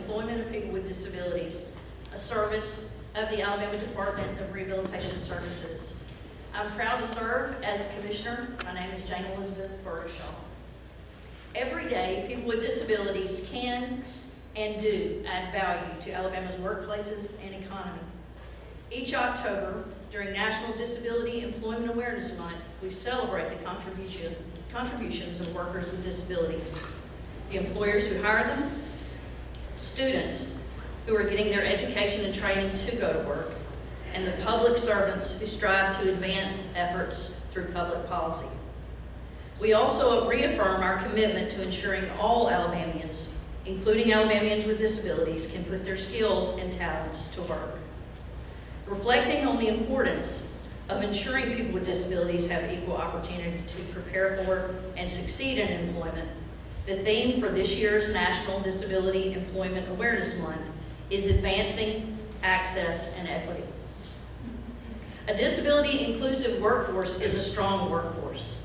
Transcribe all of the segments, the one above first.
employment of people with disabilities, a service of the Alabama Department of Rehabilitation Services. I'm proud to serve as Commissioner. My name is Jane Elizabeth Burdeshaw. Every day, people with disabilities can and do add value to Alabama's workplaces and economy. Each October, during National Disability Employment Awareness Month, we celebrate the contributions of workers with disabilities, the employers who hire them, students who are getting their education and training to go to work, and the public servants who strive to advance efforts through public policy. We also reaffirm our commitment to ensuring all Alabamians, including Alabamians with disabilities, can put their skills and talents to work. Reflecting on the importance of ensuring people with disabilities have equal opportunity to prepare for and succeed in employment, the theme for this year's National Disability Employment Awareness Month is Advancing Access and Equity. A disability-inclusive workforce is a strong workforce.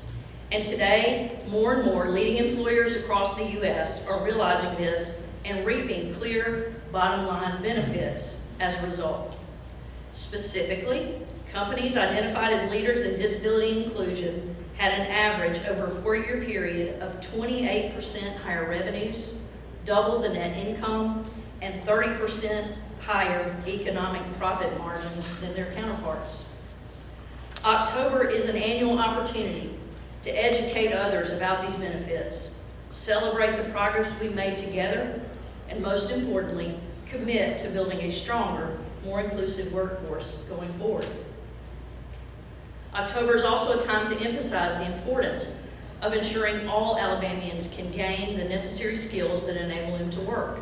And today, more and more leading employers across the U.S. are realizing this and reaping clear bottom-line benefits as a result. Specifically, companies identified as leaders in disability inclusion had an average over a 4-year period of 28% higher revenues, double the net income, and 30% higher economic profit margins than their counterparts. October is an annual opportunity to educate others about these benefits, celebrate the progress we made together, and most importantly, commit to building a stronger, more inclusive workforce going forward. October is also a time to emphasize the importance of ensuring all Alabamians can gain the necessary skills that enable them to work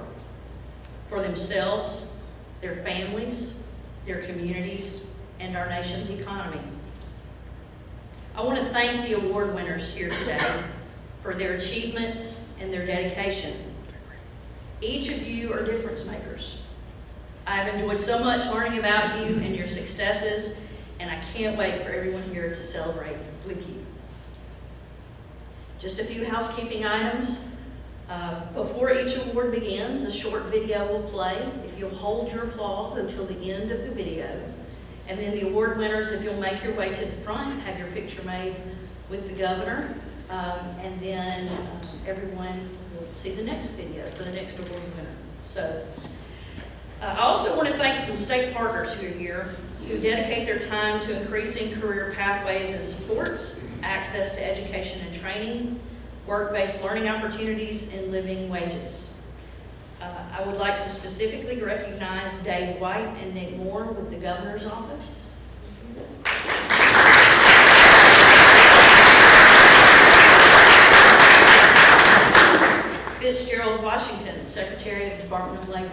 for themselves, their families, their communities, and our nation's economy. I want to thank the award winners here today for their achievements and their dedication. Each of you are difference makers. I have enjoyed so much learning about you and your successes, and I can't wait for everyone here to celebrate with you. Just a few housekeeping items. Before each award begins, a short video will play. If you'll hold your applause until the end of the video. And then the award winners, if you'll make your way to the front, have your picture made with the governor, and then everyone will see the next video for the next award winner. So, I also want to thank some state partners who are here, who dedicate their time to increasing career pathways and supports, access to education and training, work-based learning opportunities, and living wages. I would like to specifically recognize Dave White and Nick Moore with the Governor's Office. Fitzgerald Washington, Secretary of the Department of Labor.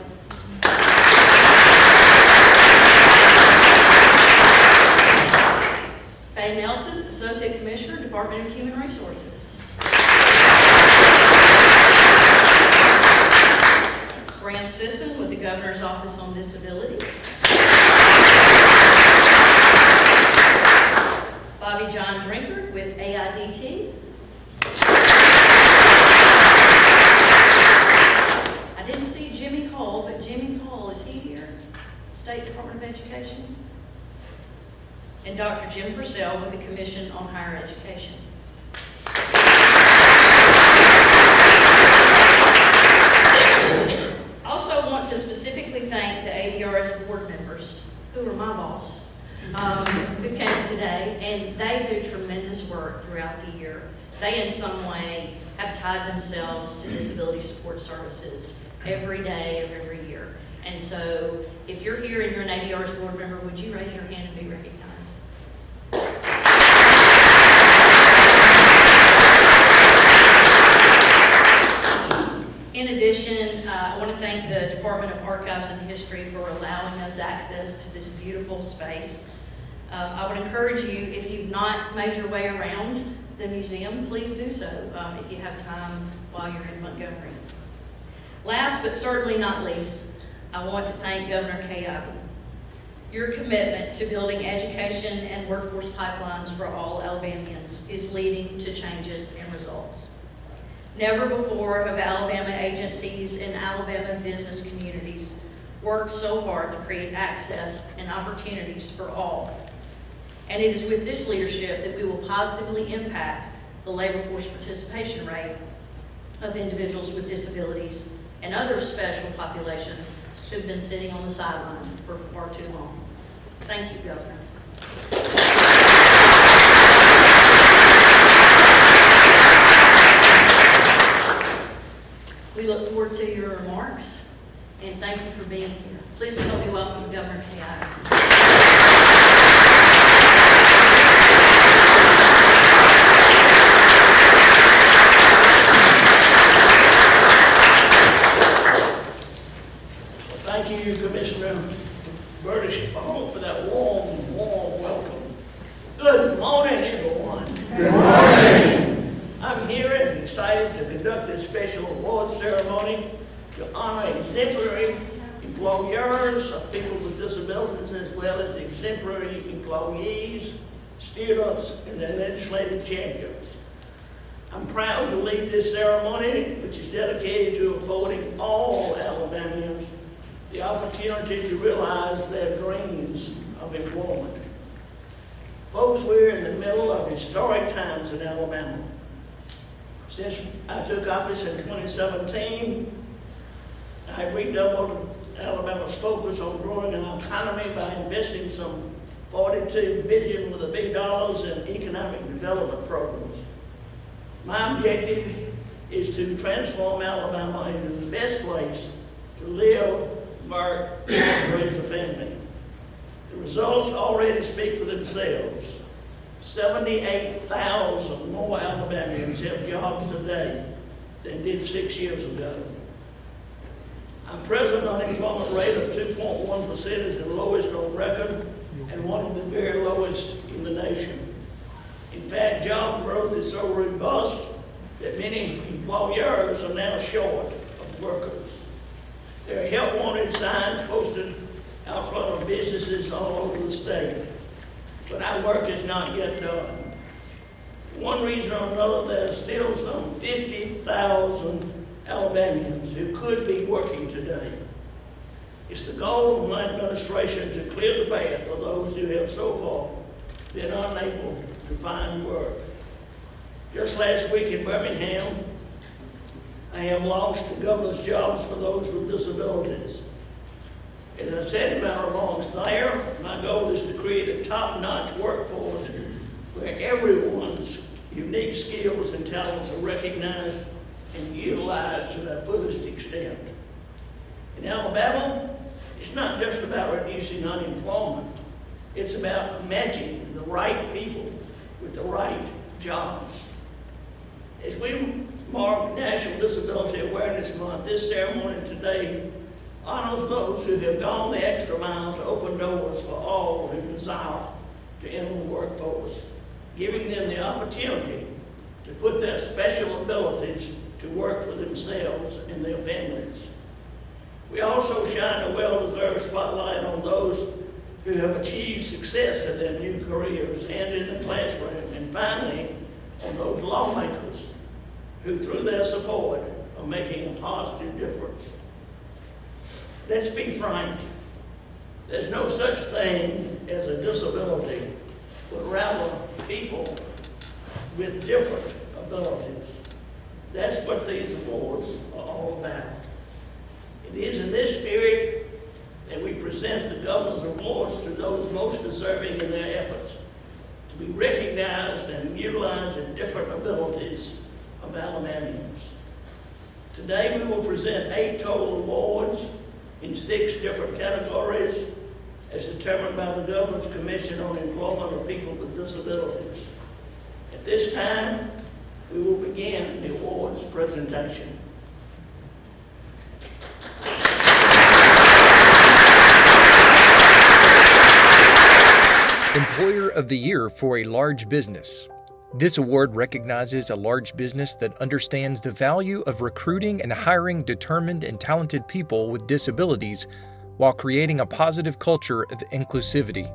Faye Nelson, Associate Commissioner, Department of Human Resources. Graham Sisson with the Governor's Office on Disability. Bobby John Drinker with AIDT. I didn't see Jimmy Hall, but Jimmy Hall, is he here? State Department of Education. And Dr. Jim Purcell with the Commission on Higher Education. Also want to specifically thank the ADRS board members, who are my boss, who came today, and they do tremendous work throughout the year. They in some way have tied themselves to disability support services every day of every year. And so if you're here and you're an ADRS board member, would you raise your hand and be recognized? In addition, I want to thank the Department of Archives and History for allowing us access to this beautiful space. I would encourage you, if you've not made your way around the museum, please do so if you have time while you're in Montgomery. Last but certainly not least, I want to thank Governor Ivey. Your commitment to building education and workforce pipelines for all Alabamians is leading to changes and results. Never before have Alabama agencies and Alabama business communities worked so hard to create access and opportunities for all. And it is with this leadership that we will positively impact the labor force participation rate of individuals with disabilities and other special populations who've been sitting on the sideline for far too long. Thank you, Governor. We look forward to your remarks, and thank you for being here. Please help me welcome Governor Ivey. Thank you, Commissioner Burdeshaw, for that warm welcome. Good morning, everyone. Good morning. I'm here and excited to conduct this special award ceremony to honor exemplary employers of people with disabilities, as well as exemplary employees, students, and their legislative champions. I'm proud to lead this ceremony, which is dedicated to affording all Alabamians the opportunity to realize their dreams of employment. Folks, we're in the middle of historic times in Alabama. Since I took office in 2017, I redoubled Alabama's focus on growing our economy by investing some $42 billion with a big dollars in economic development programs. My objective is to transform Alabama into the best place to live, work, and raise a family. The results already speak for themselves. 78,000 more Alabamians have jobs today than did 6 years ago. Our present unemployment rate of 2.1% is the lowest on record and one of the very lowest in the nation. In fact, job growth is so robust that many employers are now short of workers. There are help wanted signs posted out front of businesses all over the state, but our work is not yet done. For one reason or another, there are still some 50,000 Alabamians who could be working today. It's the goal of my administration to clear the path for those who have so far been unable to find work. Just last week in Birmingham, I have launched the governor's jobs for those with disabilities. As I said in my remarks there, my goal is to create a top-notch workforce where everyone's unique skills and talents are recognized and utilized to their fullest extent. In Alabama, it's not just about reducing unemployment. It's about matching the right people with the right jobs. As we mark National Disability Awareness Month, this ceremony today honors those who have gone the extra mile to open doors for all who desire to enter the workforce, giving them the opportunity to put their special abilities to work for themselves and their families. We also shine a well-deserved spotlight on those who have achieved success in their new careers and in the classroom, and finally, on those lawmakers who, through their support, are making a positive difference. Let's be frank. There's no such thing as a disability, but rather people with different abilities. That's what these awards are all about. It is in this spirit that we present the governor's awards to those most deserving in their efforts to be recognized and utilized in different abilities of Alabamians. Today we will present 8 total awards in 6 different categories as determined by the Governor's Commission on Employment of People with Disabilities. At this time, we will begin the awards presentation. Employer of the Year for a large business. This award recognizes a large business that understands the value of recruiting and hiring determined and talented people with disabilities while creating a positive culture of inclusivity.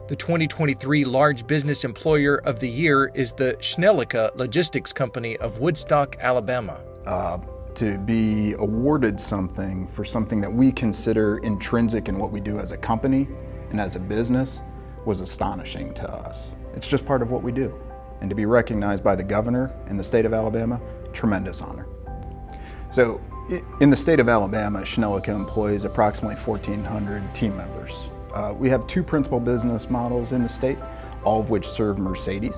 The 2023 Large Business Employer of the Year is the Schnellicke Logistics Company of Woodstock, Alabama. To be awarded something for something that we consider intrinsic in what we do as a company and as a business was astonishing to us. It's just part of what we do. And to be recognized by the governor in the state of Alabama, tremendous honor. So in the state of Alabama, Schnellicke employs approximately 1,400 team members. We have two principal business models in the state, all of which serve Mercedes,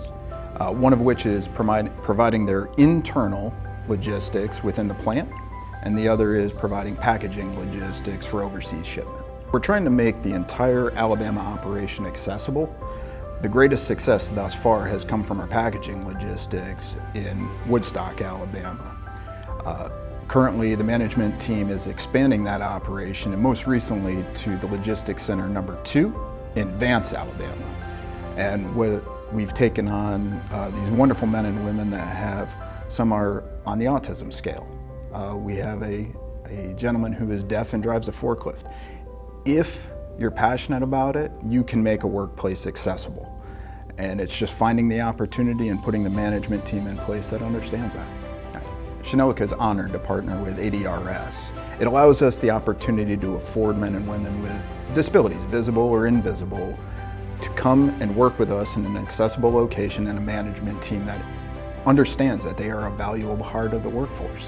one of which is providing their internal logistics within the plant, and the other is providing packaging logistics for overseas shipment. We're trying to make the entire Alabama operation accessible. The greatest success thus far has come from our packaging logistics in Woodstock, Alabama. Currently, the management team is expanding that operation, and most recently to the Logistics Center number 2 in Vance, Alabama. And we've taken on these wonderful men and women that some are on the autism scale. We have a gentleman who is deaf and drives a forklift. If you're passionate about it, you can make a workplace accessible. And it's just finding the opportunity and putting the management team in place that understands that. Schnellicke is honored to partner with ADRS. It allows us the opportunity to afford men and women with disabilities, visible or invisible, to come and work with us in an accessible location and a management team that understands that they are a valuable part of the workforce.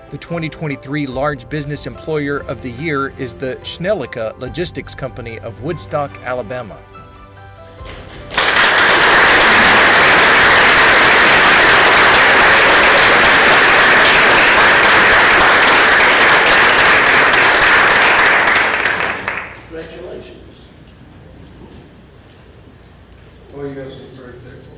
The 2023 Large Business Employer of the Year is the Schnellicke Logistics Company of Woodstock, Alabama. Congratulations. Well, you guys look very thankful.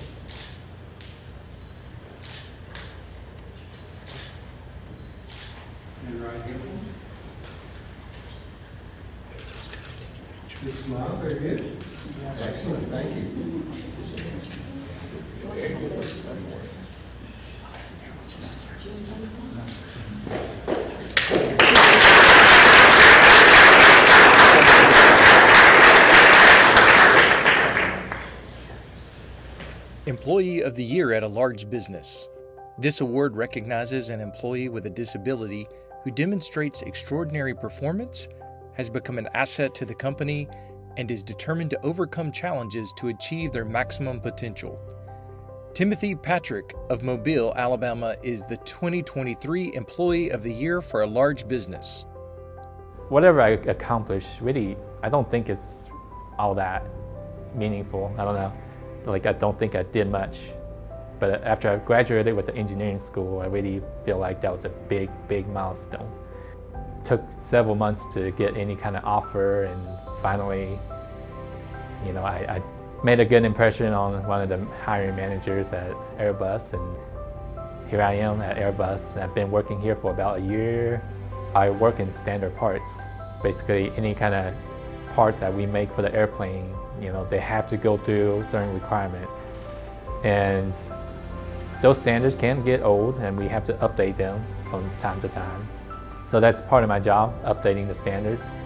And right here. Good smile, very good. Excellent, thank you. Employee of the Year at a Large Business. This award recognizes an employee with a disability who demonstrates extraordinary performance, has become an asset to the company, and is determined to overcome challenges to achieve their maximum potential. Timothy Patrick of Mobile, Alabama is the 2023 Employee of the Year for a Large Business. Whatever I accomplish, really, I don't think it's all that meaningful. I don't know. I don't think I did much. But after I graduated with the engineering school, I really feel like that was a big, big milestone. Took several months to get any kind of offer, and finally, I made a good impression on one of the hiring managers at Airbus, and here I am at Airbus. I've been working here for about a year. I work in standard parts. Basically, any kind of part that we make for the airplane, they have to go through certain requirements. And those standards can get old, and we have to update them from time to time. So that's part of my job, updating the standards.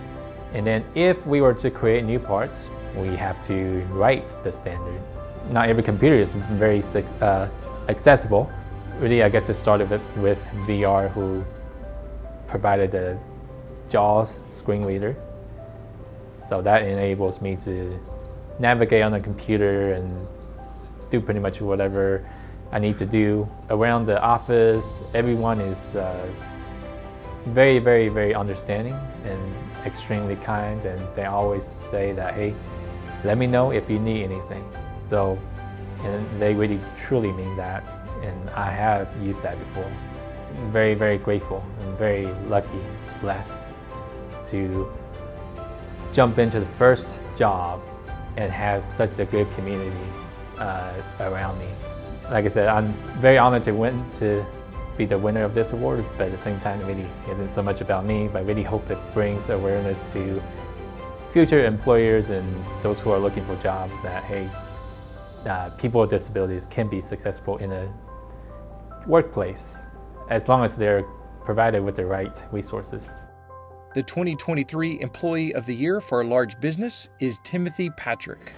And then if we were to create new parts, we have to write the standards. Not every computer is very accessible. Really, I guess it started with VR, who provided the JAWS screen reader. So that enables me to navigate on the computer and do pretty much whatever I need to do. Around the office, everyone is very, very, very understanding and extremely kind, and they always say that, hey, let me know if you need anything. So, and they really truly mean that, and I have used that before. Very, very grateful and very lucky, blessed to jump into the first job and have such a good community around me. Like I said, I'm very honored to be the winner of this award, but at the same time, it really isn't so much about me, but I really hope it brings awareness to future employers and those who are looking for jobs that, hey, people with disabilities can be successful in a workplace as long as they're provided with the right resources. The 2023 Employee of the Year for a Large Business is Timothy Patrick.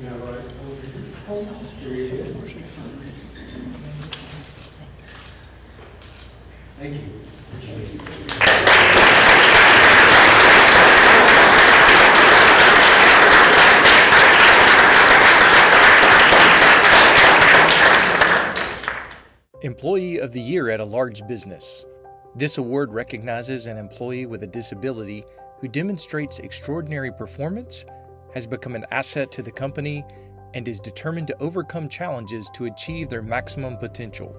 Yeah, right. Very good. Thank you. Employee of the Year at a Large Business. This award recognizes an employee with a disability who demonstrates extraordinary performance, has become an asset to the company, and is determined to overcome challenges to achieve their maximum potential.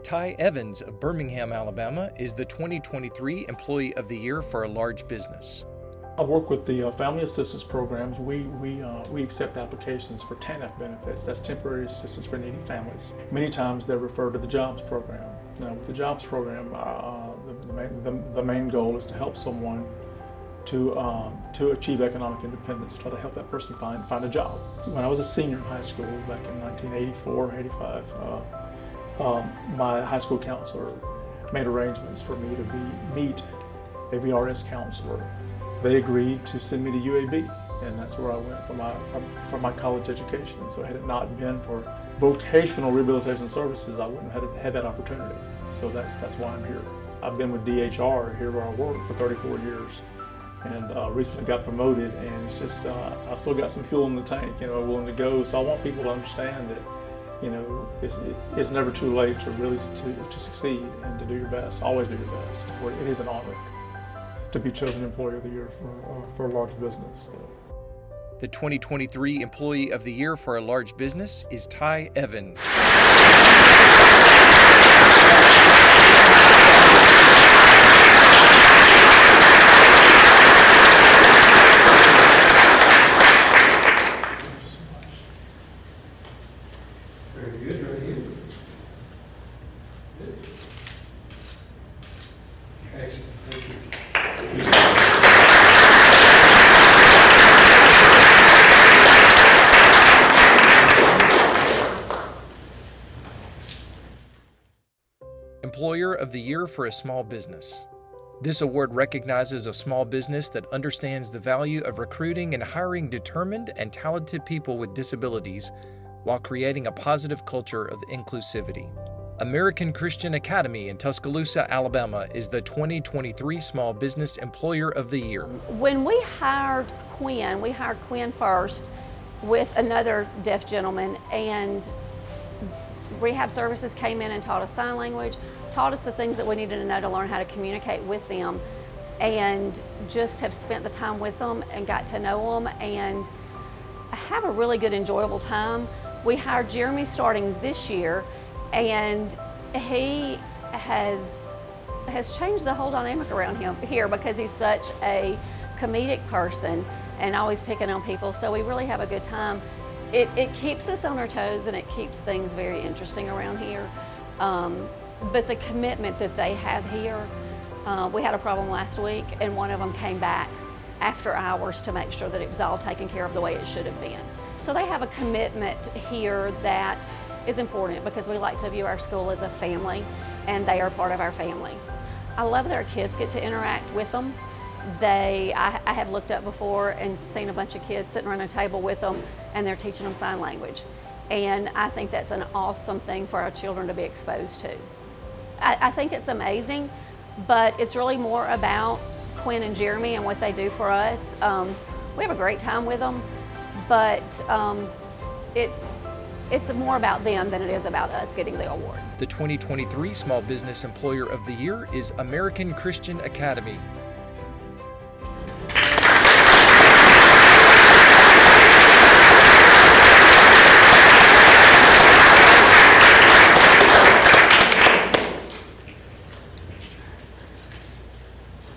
Ty Evans of Birmingham, Alabama, is the 2023 Employee of the Year for a Large Business. I work with the Family Assistance Programs. We accept applications for TANF benefits. That's temporary assistance for needy families. Many times they're referred to the JOBS program. Now, with the JOBS program, the main goal is to help someone to achieve economic independence, try to help that person find a job. When I was a senior in high school back in 1984, 85, my high school counselor made arrangements for me to meet a ADRS counselor. They agreed to send me to UAB, and that's where I went for my college education. So had it not been for vocational rehabilitation services, I wouldn't have had that opportunity. So that's why I'm here. I've been with DHR here where I work for 34 years, and recently got promoted, and it's just I've still got some fuel in the tank, willing to go. So I want people to understand that, it's never too late to really to succeed and to do your best. Always do your best. It is an honor to be chosen Employee of the Year for a large business. The 2023 Employee of the Year for a Large Business is Ty Evans. Very good, right here. Good. Excellent, thank you. Employer of the Year for a Small Business. This award recognizes a small business that understands the value of recruiting and hiring determined and talented people with disabilities while creating a positive culture of inclusivity. American Christian Academy in Tuscaloosa, Alabama is the 2023 Small Business Employer of the Year. When we hired Quinn first with another deaf gentleman, and Rehab Services came in and taught us sign language, taught us the things that we needed to know to learn how to communicate with them, and just have spent the time with them and got to know them and have a really good, enjoyable time. We hired Jeremy starting this year, and he has changed the whole dynamic around here because he's such a comedic person and always picking on people, so we really have a good time. It keeps us on our toes, and it keeps things very interesting around here. But the commitment that they have here, we had a problem last week, and one of them came back after hours to make sure that it was all taken care of the way it should have been. So they have a commitment here that is important because we like to view our school as a family, and they are part of our family. I love that our kids get to interact with them. I have looked up before and seen a bunch of kids sitting around a table with them, and they're teaching them sign language. And I think that's an awesome thing for our children to be exposed to. I think it's amazing, but it's really more about Quinn and Jeremy and what they do for us. We have a great time with them, but it's more about them than it is about us getting the award. The 2023 Small Business Employer of the Year is American Christian Academy.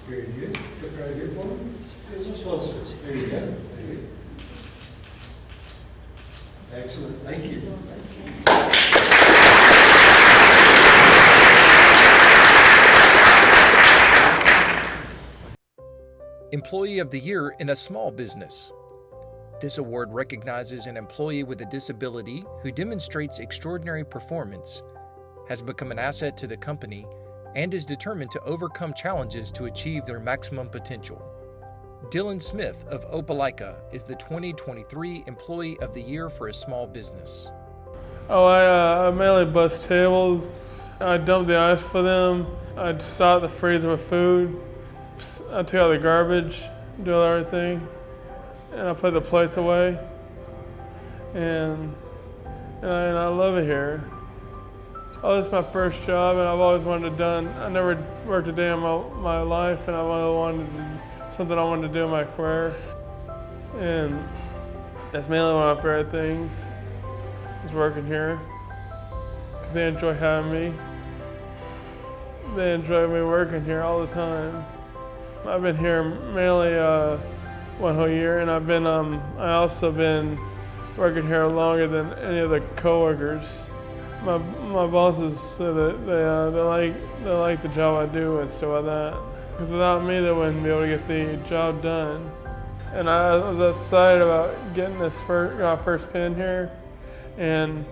Very good. Look right here for me. Business closer. There you go. Excellent. Thank you. Employee of the Year in a Small Business. This award recognizes an employee with a disability who demonstrates extraordinary performance, has become an asset to the company, and is determined to overcome challenges to achieve their maximum potential. Dylan Smith of Opelika is the 2023 Employee of the Year for a small business. Oh, I mainly bust tables. I dump the ice for them. I'd stock the freezer with food. I take out the garbage, do everything, and I put the plates away. And I love it here. Oh, this is my first job, and I've always wanted to done. I never worked a day in my life, and I wanted to, something I wanted to do in my career. And that's mainly one of my favorite things, is working here. Because they enjoy having me. They enjoy me working here all the time. I've been here mainly one whole year, and I also been working here longer than any of the coworkers. My bosses said that they like the job I do and stuff like that. Because without me, they wouldn't be able to get the job done. And I was excited about getting this first pin here, and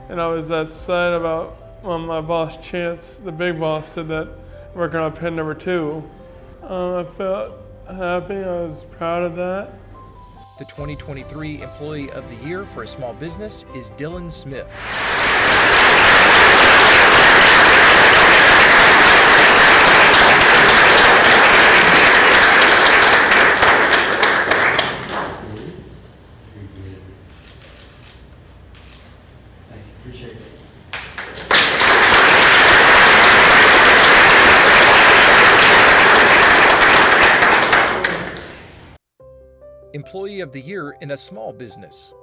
I was excited about when my boss Chance, the big boss, said that working on pin number 2. I felt happy. I was proud of that. The 2023 Employee of the Year for a small business is Dylan Smith. Appreciate it. Employee of the Year in a small business.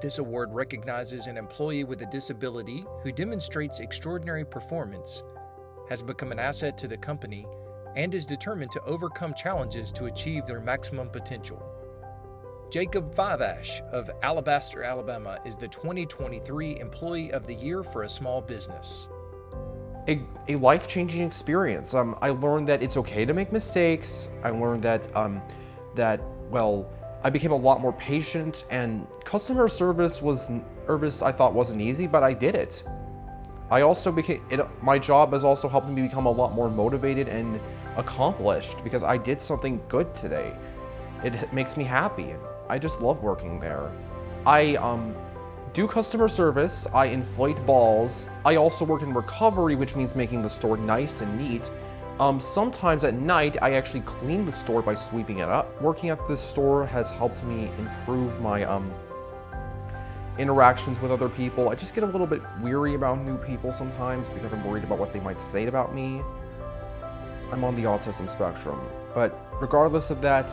This award recognizes an employee with a disability who demonstrates extraordinary performance, has become an asset to the company, and is determined to overcome challenges to achieve their maximum potential. Jacob Fivash of Alabaster, Alabama is the 2023 Employee of the Year for a small business. A life-changing experience. I learned that it's okay to make mistakes. I learned that I became a lot more patient, and customer service I thought wasn't easy, but I did it. I also my job has also helped me become a lot more motivated and accomplished because I did something good today. It makes me happy. I just love working there. I do customer service, I inflate balls. I also work in recovery, which means making the store nice and neat. Sometimes at night, I actually clean the store by sweeping it up. Working at this store has helped me improve my interactions with other people. I just get a little bit weary about new people sometimes because I'm worried about what they might say about me. I'm on the autism spectrum. But regardless of that,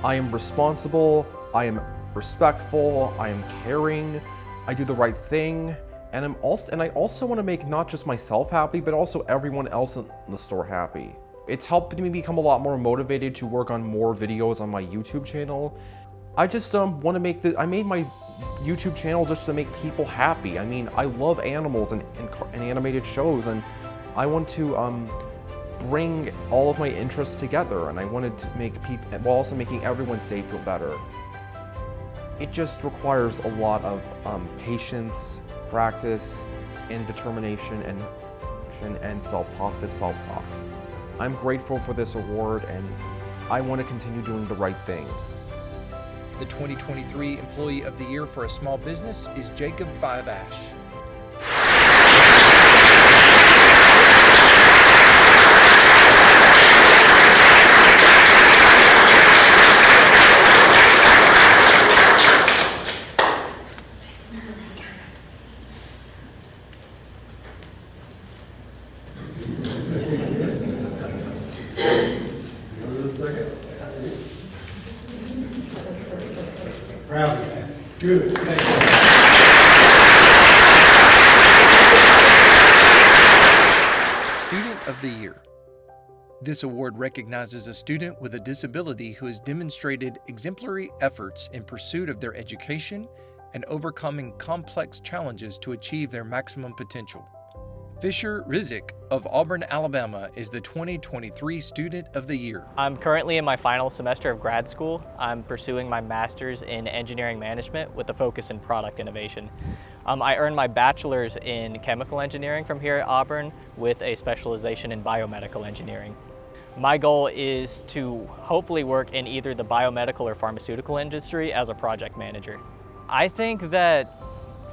I am responsible, I am respectful, I am caring, I do the right thing. And I also want to make not just myself happy, but also everyone else in the store happy. It's helped me become a lot more motivated to work on more videos on my YouTube channel. I just want to make I made my YouTube channel just to make people happy. I mean, I love animals and animated shows, and I want to bring all of my interests together, and I wanted to make people, while also making everyone's day feel better. It just requires a lot of patience, practice, and determination, and positive self-talk. I'm grateful for this award, and I want to continue doing the right thing. The 2023 Employee of the Year for a small business is Jacob Fivash. Proud of that. Good. Thank you. Student of the Year. This award recognizes a student with a disability who has demonstrated exemplary efforts in pursuit of their education and overcoming complex challenges to achieve their maximum potential. Fisher Rizik of Auburn, Alabama is the 2023 Student of the Year. I'm currently in my final semester of grad school. I'm pursuing my master's in engineering management with a focus in product innovation. I earned my bachelor's in chemical engineering from here at Auburn with a specialization in biomedical engineering. My goal is to hopefully work in either the biomedical or pharmaceutical industry as a project manager. I think that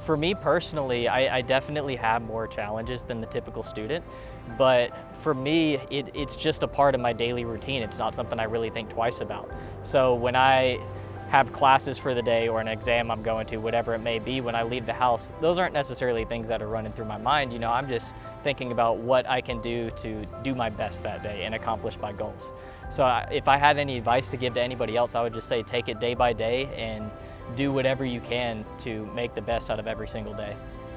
for me personally, I definitely have more challenges than the typical student, but for me, it's just a part of my daily routine. It's not something I really think twice about. So when I have classes for the day or an exam I'm going to, whatever it may be, when I leave the house, those aren't necessarily things that are running through my mind. You know, I'm just thinking about what I can do to do my best that day and accomplish my goals. So if I had any advice to give to anybody else, I would just say take it day by day and do whatever you can to make the best out of every single day.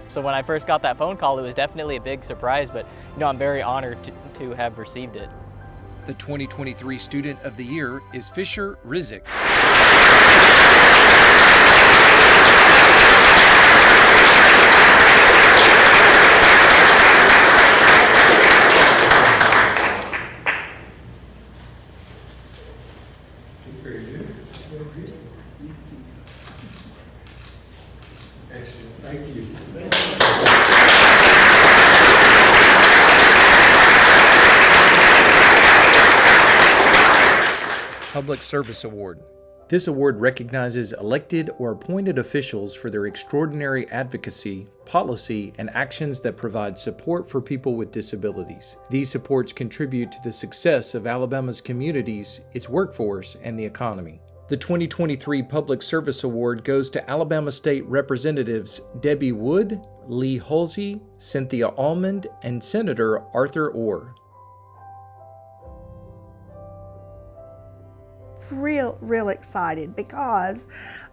So when I first got that phone call, it was definitely a big surprise, but you know, I'm very honored to have received it. The 2023 Student of the Year is Fisher Rizik. Very good. Very good. Excellent. Thank you. Public Service Award. This award recognizes elected or appointed officials for their extraordinary advocacy, policy, and actions that provide support for people with disabilities. These supports contribute to the success of Alabama's communities, its workforce, and the economy. The 2023 Public Service Award goes to Alabama State Representatives Debbie Wood, Lee Halsey, Cynthia Almond, and Senator Arthur Orr. Real excited because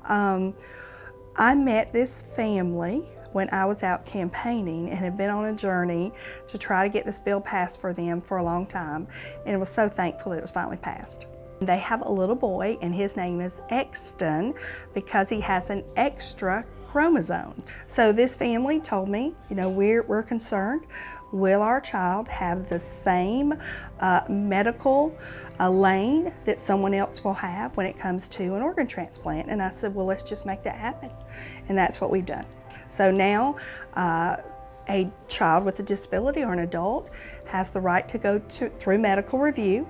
I met this family when I was out campaigning and had been on a journey to try to get this bill passed for them for a long time, and was so thankful that it was finally passed. They have a little boy, and his name is Exton because he has an extra chromosome. So this family told me, you know, we're concerned. Will our child have the same medical lane that someone else will have when it comes to an organ transplant? And I said, well, let's just make that happen. And that's what we've done. So now a child with a disability or an adult has the right to go through medical review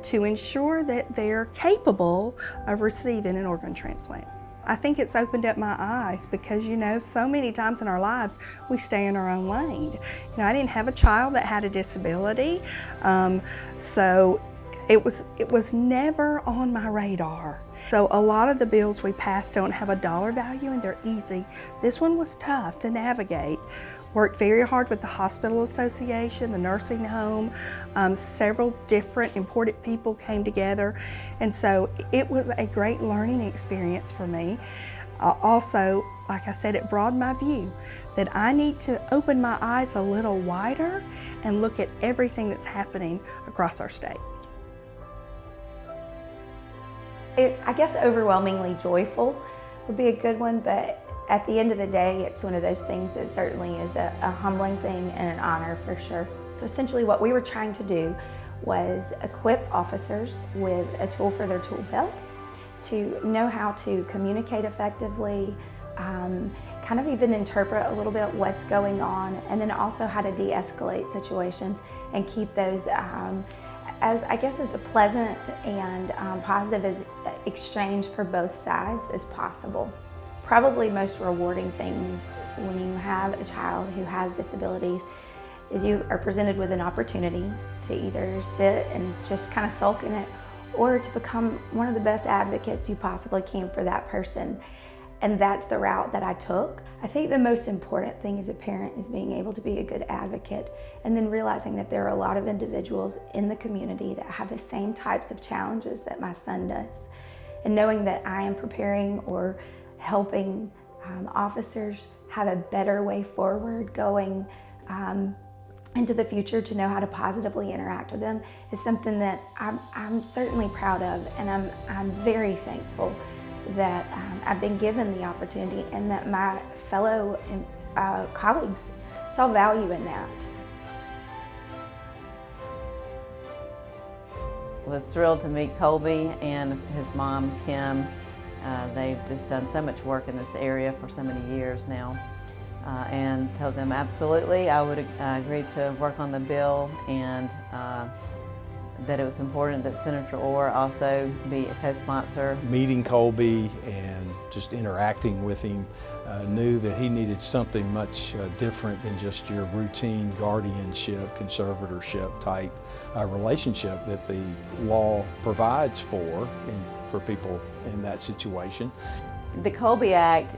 to ensure that they're capable of receiving an organ transplant. I think it's opened up my eyes because, you know, so many times in our lives we stay in our own lane. You know, I didn't have a child that had a disability, so it was never on my radar. So a lot of the bills we pass don't have a dollar value and they're easy. This one was tough to navigate. Worked very hard with the hospital association, the nursing home, several different important people came together, and so it was a great learning experience for me. Also, like I said, it broadened my view that I need to open my eyes a little wider and look at everything that's happening across our state. I guess overwhelmingly joyful would be a good one, but at the end of the day, it's one of those things that certainly is a humbling thing and an honor for sure. So essentially what we were trying to do was equip officers with a tool for their tool belt to know how to communicate effectively, kind of even interpret a little bit what's going on, and then also how to de-escalate situations and keep those as a pleasant and positive as exchange for both sides as possible. Probably most rewarding things when you have a child who has disabilities is you are presented with an opportunity to either sit and just kind of sulk in it or to become one of the best advocates you possibly can for that person. And that's the route that I took. I think the most important thing as a parent is being able to be a good advocate and then realizing that there are a lot of individuals in the community that have the same types of challenges that my son does. And knowing that I am preparing or helping officers have a better way forward going into the future to know how to positively interact with them is something that I'm certainly proud of, and I'm very thankful that I've been given the opportunity and that my fellow colleagues saw value in that. I was thrilled to meet Colby and his mom, Kim. They've just done so much work in this area for so many years now, and told them absolutely I would agree to work on the bill and that it was important that Senator Orr also be a co-sponsor. Meeting Colby and just interacting with him, knew that he needed something much different than just your routine guardianship, conservatorship type relationship that the law provides for people in that situation. The Colby Act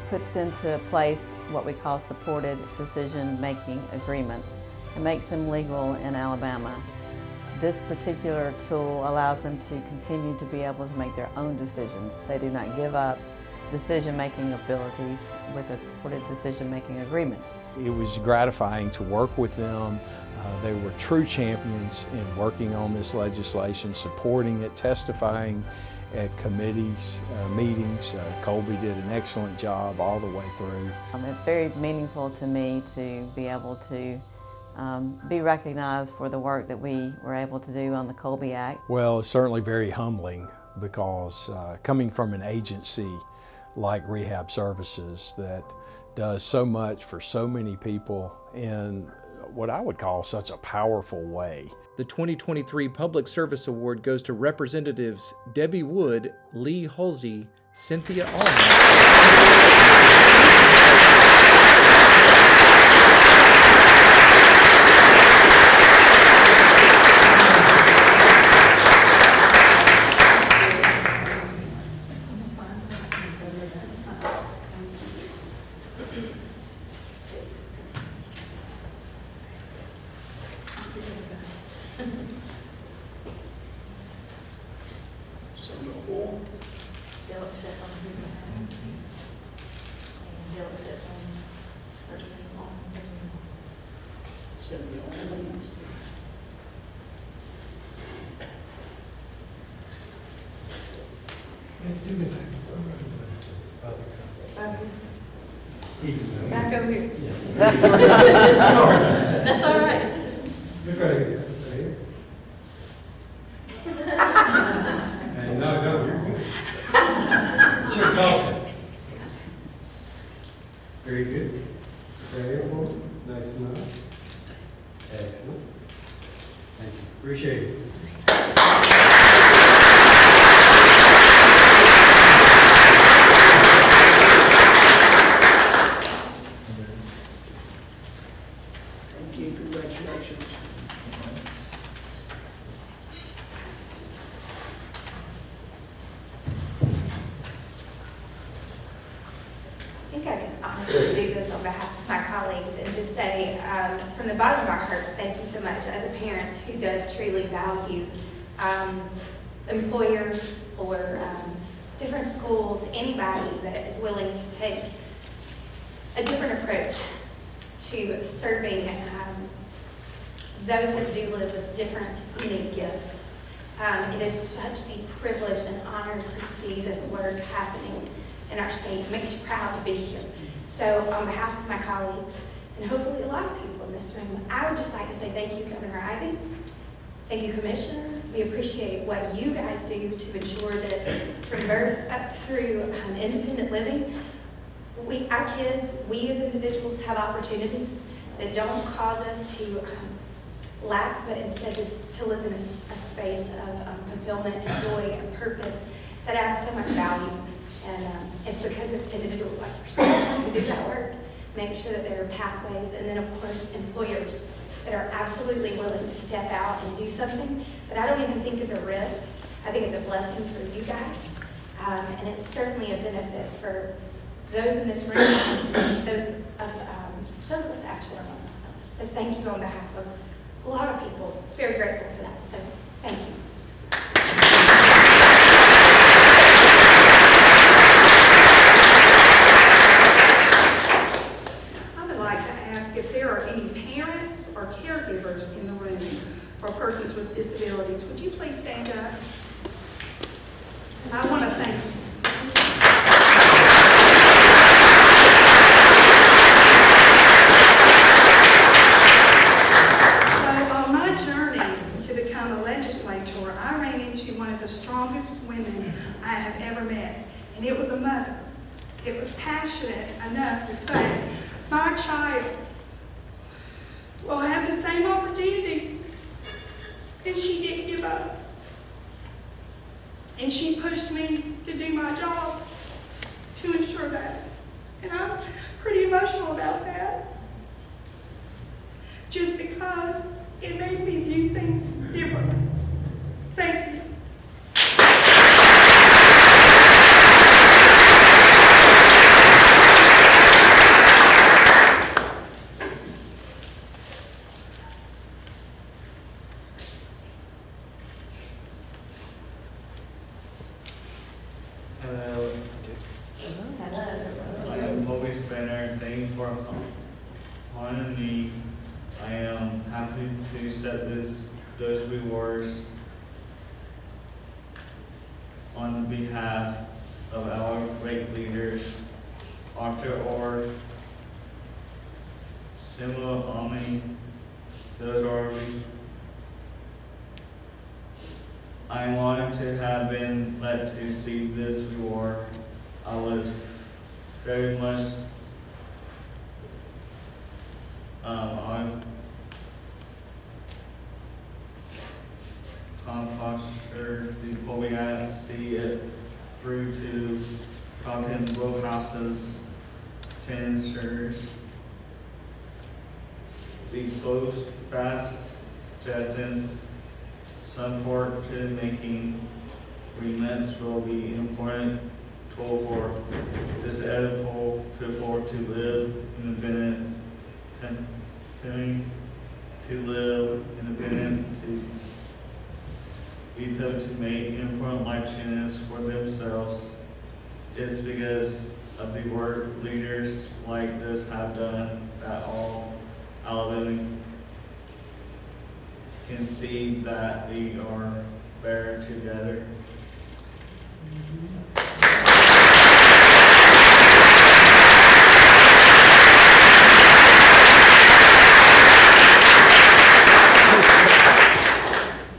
puts into place what we call supported decision-making agreements. It makes them legal in Alabama. This particular tool allows them to continue to be able to make their own decisions. They do not give up decision-making abilities with a supported decision-making agreement. It was gratifying to work with them. They were true champions in working on this legislation, supporting it, testifying at committees, meetings. Colby did an excellent job all the way through. It's very meaningful to me to be able to be recognized for the work that we were able to do on the Colby Act. Well, it's certainly very humbling because coming from an agency like Rehab Services that does so much for so many people in what I would call such a powerful way. The 2023 Public Service Award goes to Representatives Debbie Wood, Lee Halsey, Cynthia They'll accept on his behalf. And they'll accept on her behalf. Back over here. Sorry. That's all right. Look right here. Hey, no, you're good. It's your call. Very good. Very well. Nice enough. Excellent. Thank you. Appreciate it. Thank you. Congratulations. I think I can honestly do this on behalf of my colleagues and just say, from the bottom of our hearts, thank you so much as a parent who does truly value employers or different schools, anybody that is willing to take a different approach to serving those that do live with different unique gifts. It is such a privilege and honor to see this work happening in our state. It makes you proud to be here. So on behalf of my colleagues, and hopefully a lot of people in this room, I would just like to say thank you, Governor Ivey. Thank you, Commissioner. We appreciate what you guys do to ensure that from birth up through independent living, our kids, we as individuals have opportunities that don't cause us to lack, but instead to live in a space of fulfillment and joy and purpose that adds so much value. And it's because of individuals like yourself who do that work, make sure that there are pathways, and then of course employers that are absolutely willing to step out and do something that I don't even think is a risk. I think it's a blessing for you guys, and it's certainly a benefit for those in this room and those of us that actually are among ourselves. So thank you on behalf of a lot of people. Very grateful for that. So thank you. I would like to ask if there are any parents or caregivers in the room for persons with disabilities. Would you please stand up? I want to thank you. I ran into one of the strongest women I have ever met, and it was a mother. It was passionate enough to say, my child will have the same opportunity and she didn't give up. And she pushed me to do my job to ensure that. And I'm pretty emotional about that, just because it made me view things differently. Thank you. I am happy to set those rewards on behalf of our great leaders, Dr. Orr, Simla Ami, those are I am honored to have been led to see this reward. I was very much posture before we had to see it through to content row houses, sensors, the close fast Jetsons, support to making agreements will be important tool for disabled people to live independent, continuing to live independent, to veto to make important life changes for themselves. It's because of the work leaders like this have done that all Alabamians can see that we are better together.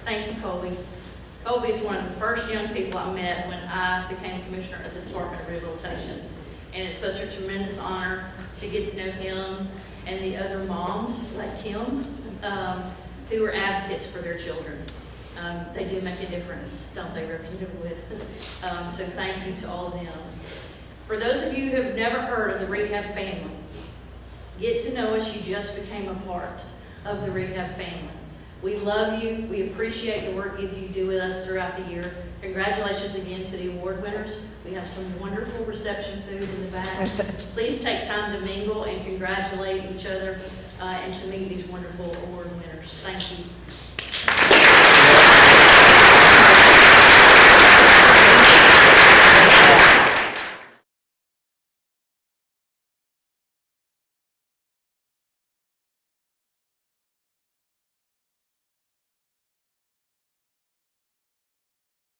Thank you, Colby. Colby is one of the first young people I met when I became commissioner of the Department of Rehabilitation. And it's such a tremendous honor to get to know him and the other moms like him who are advocates for their children. They do make a difference, don't they, Representative Wood? So thank you to all of them. For those of you who have never heard of the Rehab family, get to know us. You just became a part of the Rehab family. We love you. We appreciate the work that you do with us throughout the year. Congratulations again to the award winners. We have some wonderful reception food in the back. Please take time to mingle and congratulate each other and to meet these wonderful award winners. Thank you.